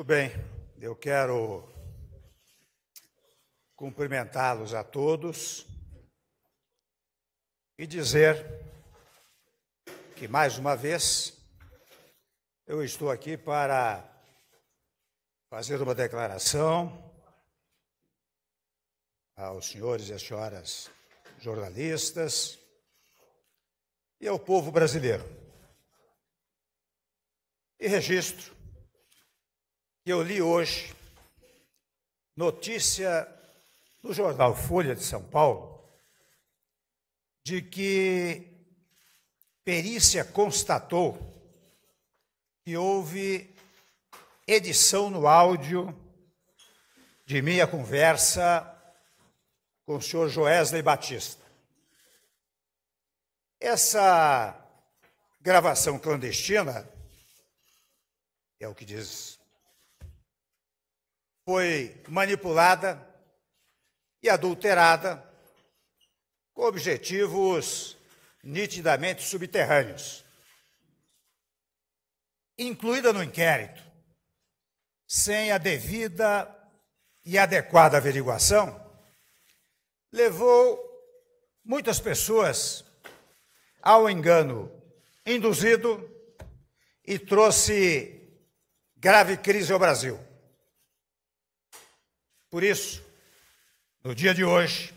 Muito bem, eu quero cumprimentá-los a todos e dizer que, mais uma vez, eu estou aqui para fazer uma declaração aos senhores e às senhoras jornalistas e ao povo brasileiro. E registro que eu li hoje notícia no jornal Folha de São Paulo de que perícia constatou que houve edição no áudio de minha conversa com o senhor Joesley Batista. Essa gravação clandestina, é o que diz, foi manipulada e adulterada com objetivos nitidamente subterrâneos. Incluída no inquérito, sem a devida e adequada averiguação, levou muitas pessoas ao engano induzido e trouxe grave crise ao Brasil. Por isso, no dia de hoje,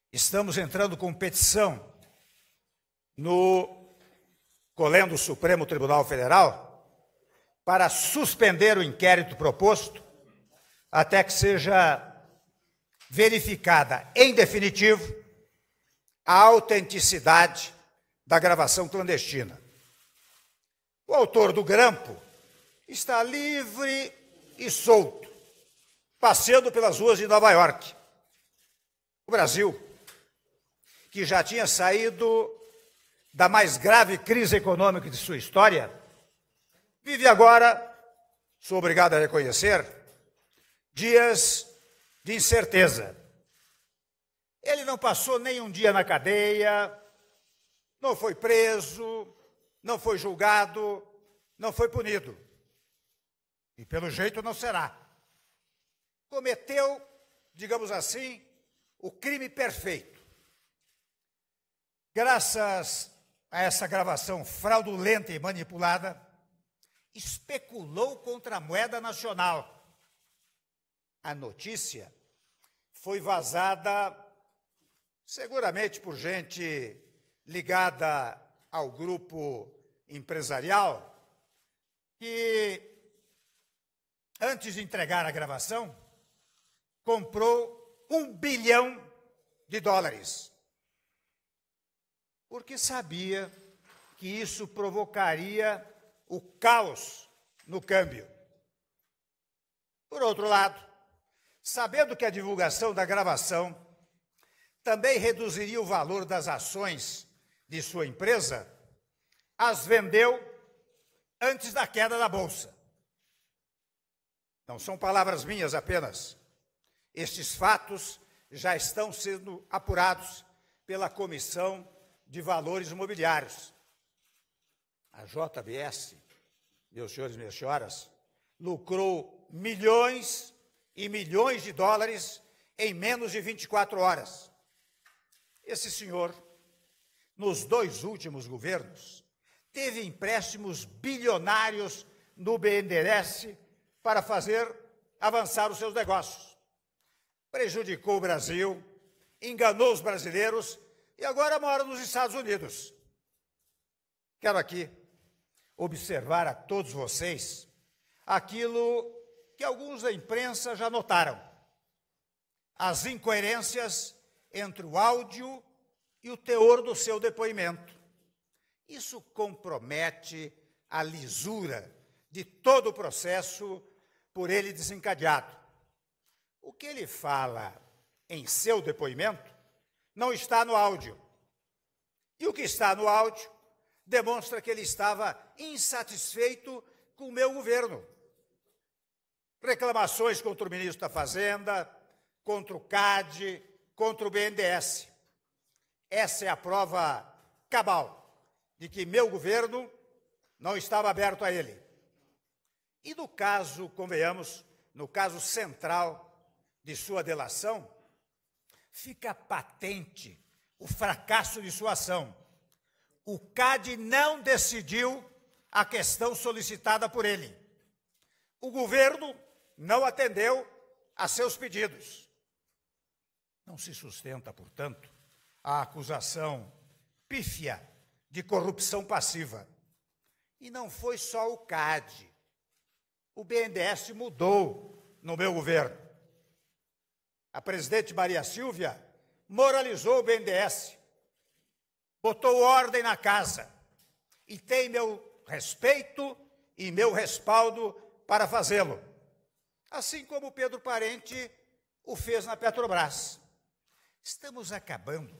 estamos entrando com petição no Colégio do Supremo Tribunal Federal para suspender o inquérito proposto até que seja verificada, em definitivo, a autenticidade da gravação clandestina. O autor do grampo está livre e solto, passeando pelas ruas de Nova York. O Brasil, que já tinha saído da mais grave crise econômica de sua história, vive agora, sou obrigado a reconhecer, dias de incerteza. Ele não passou nem um dia na cadeia, não foi preso, não foi julgado, não foi punido. E pelo jeito não será. Cometeu, digamos assim, o crime perfeito. Graças a essa gravação fraudulenta e manipulada, especulou contra a moeda nacional. A notícia foi vazada seguramente por gente ligada ao grupo empresarial que, antes de entregar a gravação, comprou $1 bilhão, porque sabia que isso provocaria o caos no câmbio. Por outro lado, sabendo que a divulgação da gravação também reduziria o valor das ações de sua empresa, as vendeu antes da queda da Bolsa. Não são palavras minhas apenas. Estes fatos já estão sendo apurados pela Comissão de Valores Imobiliários. A JBS, meus senhores e minhas senhoras, lucrou milhões e milhões de dólares em menos de 24 horas. Esse senhor, nos 2 últimos governos, teve empréstimos bilionários no BNDES para fazer avançar os seus negócios. Prejudicou o Brasil, enganou os brasileiros e agora mora nos Estados Unidos. Quero aqui observar a todos vocês aquilo que alguns da imprensa já notaram: as incoerências entre o áudio e o teor do seu depoimento. Isso compromete a lisura de todo o processo por ele desencadeado. O que ele fala em seu depoimento não está no áudio. E o que está no áudio demonstra que ele estava insatisfeito com o meu governo. Reclamações contra o ministro da Fazenda, contra o CAD, contra o BNDES. Essa é a prova cabal de que meu governo não estava aberto a ele. E no caso, convenhamos, no caso central de sua delação, fica patente o fracasso de sua ação. O CAD não decidiu a questão solicitada por ele. O governo não atendeu a seus pedidos. Não se sustenta, portanto, a acusação pífia de corrupção passiva. E não foi só o CAD. O BNDES mudou no meu governo. A presidente Maria Silvia moralizou o BNDES, botou ordem na casa e tem meu respeito e meu respaldo para fazê-lo. Assim como o Pedro Parente o fez na Petrobras. Estamos acabando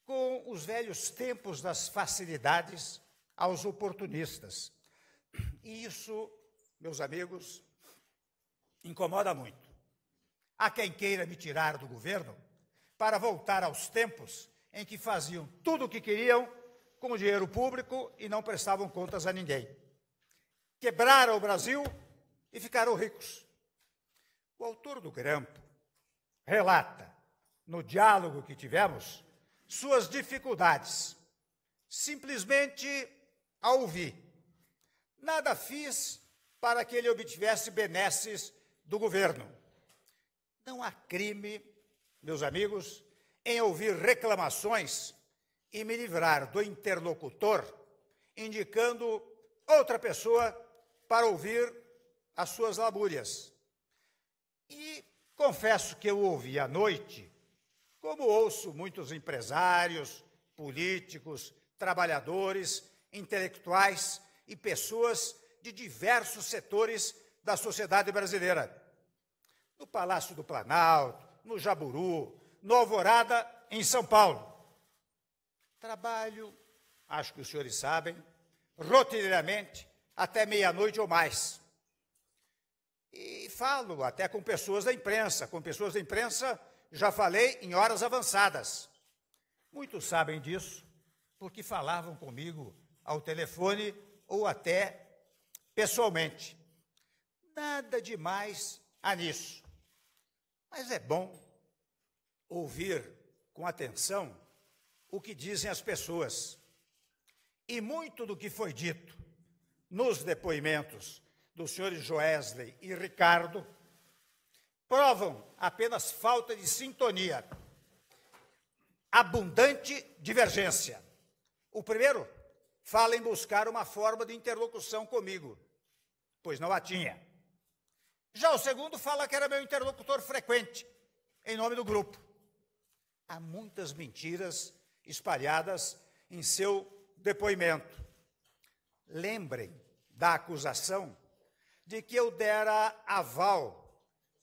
com os velhos tempos das facilidades aos oportunistas. E isso, meus amigos, incomoda muito. Há quem queira me tirar do governo para voltar aos tempos em que faziam tudo o que queriam com o dinheiro público e não prestavam contas a ninguém. Quebraram o Brasil e ficaram ricos. O autor do grampo relata, no diálogo que tivemos, suas dificuldades, simplesmente a ouvir. Nada fiz para que ele obtivesse benesses do governo. Não há crime, meus amigos, em ouvir reclamações e me livrar do interlocutor, indicando outra pessoa para ouvir as suas lamúrias. E confesso que eu ouvi à noite, como ouço muitos empresários, políticos, trabalhadores, intelectuais e pessoas de diversos setores da sociedade brasileira. No Palácio do Planalto, no Jaburu, no Alvorada, em São Paulo. Trabalho, acho que os senhores sabem, rotineiramente, até meia-noite ou mais. E falo até com pessoas da imprensa. Com pessoas da imprensa, já falei em horas avançadas. Muitos sabem disso, porque falavam comigo ao telefone ou até pessoalmente. Nada demais há nisso. Mas é bom ouvir com atenção o que dizem as pessoas. E muito do que foi dito nos depoimentos dos senhores Joesley e Ricardo provam apenas falta de sintonia, abundante divergência. O primeiro fala em buscar uma forma de interlocução comigo, pois não a tinha. Já o segundo fala que era meu interlocutor frequente, em nome do grupo. Há muitas mentiras espalhadas em seu depoimento. Lembrem da acusação de que eu dera aval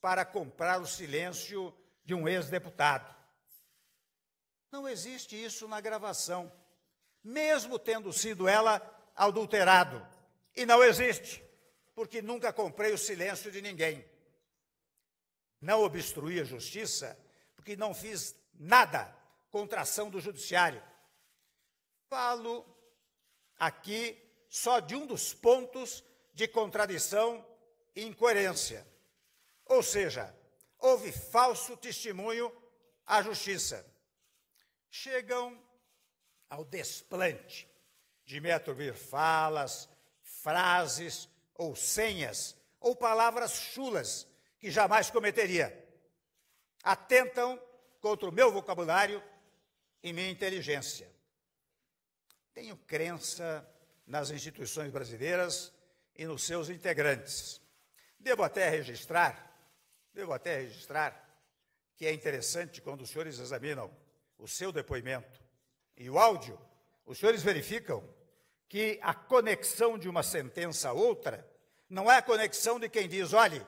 para comprar o silêncio de um ex-deputado. Não existe isso na gravação, mesmo tendo sido ela adulterado. E não existe, porque nunca comprei o silêncio de ninguém. Não obstruí a justiça, porque não fiz nada contra a ação do judiciário. Falo aqui só de um dos pontos de contradição e incoerência. Ou seja, houve falso testemunho à justiça. Chegam ao desplante de me atribuir falas, frases ou senhas ou palavras chulas que jamais cometeria. Atentam contra o meu vocabulário e minha inteligência. Tenho crença nas instituições brasileiras e nos seus integrantes. Devo até registrar que é interessante quando os senhores examinam o seu depoimento e o áudio, os senhores verificam que a conexão de uma sentença a outra não é a conexão de quem diz, olhe,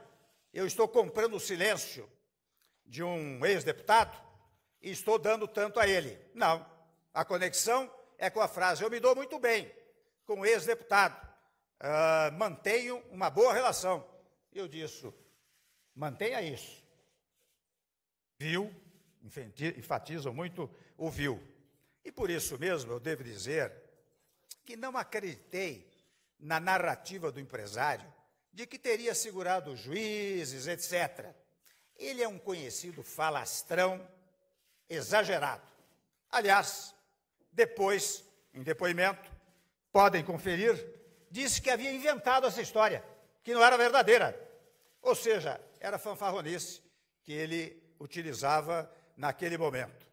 eu estou comprando o silêncio de um ex-deputado e estou dando tanto a ele. Não, a conexão é com a frase, eu me dou muito bem com o ex-deputado, mantenho uma boa relação. Eu disse, mantenha isso. Viu, enfatizam muito o viu. E por isso mesmo eu devo dizer que não acreditei na narrativa do empresário de que teria segurado juízes, etc. Ele é um conhecido falastrão exagerado. Aliás, depois, em depoimento, podem conferir, disse que havia inventado essa história, que não era verdadeira. Ou seja, era fanfarronice que ele utilizava naquele momento.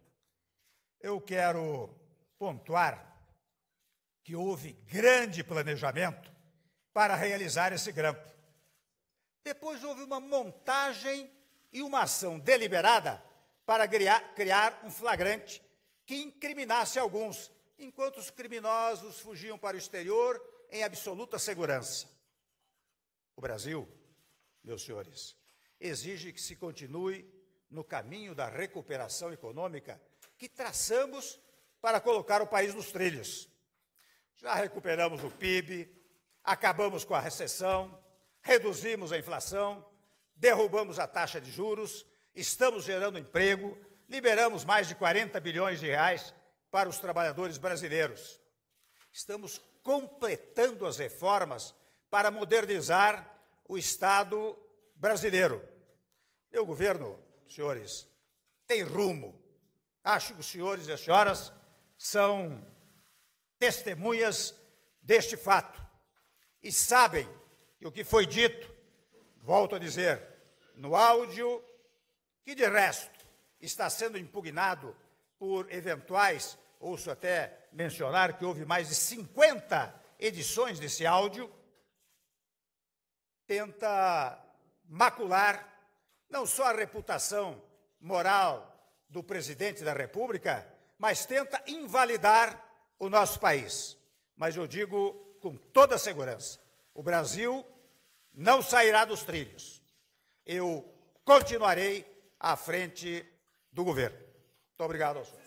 Eu quero pontuar que houve grande planejamento para realizar esse grampo. Depois houve uma montagem e uma ação deliberada para criar um flagrante que incriminasse alguns, enquanto os criminosos fugiam para o exterior em absoluta segurança. O Brasil, meus senhores, exige que se continue no caminho da recuperação econômica que traçamos para colocar o país nos trilhos. Já recuperamos o PIB, acabamos com a recessão, reduzimos a inflação, derrubamos a taxa de juros, estamos gerando emprego, liberamos mais de 40 bilhões de reais para os trabalhadores brasileiros. Estamos completando as reformas para modernizar o Estado brasileiro. Meu governo, senhores, tem rumo. Acho que os senhores e as senhoras são testemunhas deste fato e sabem que o que foi dito, volto a dizer, no áudio, que de resto está sendo impugnado por eventuais, ouço até mencionar que houve mais de 50 edições desse áudio, tenta macular não só a reputação moral do presidente da República, mas tenta invalidar o nosso país. Mas eu digo com toda segurança, o Brasil não sairá dos trilhos. Eu continuarei à frente do governo. Muito obrigado ao senhor.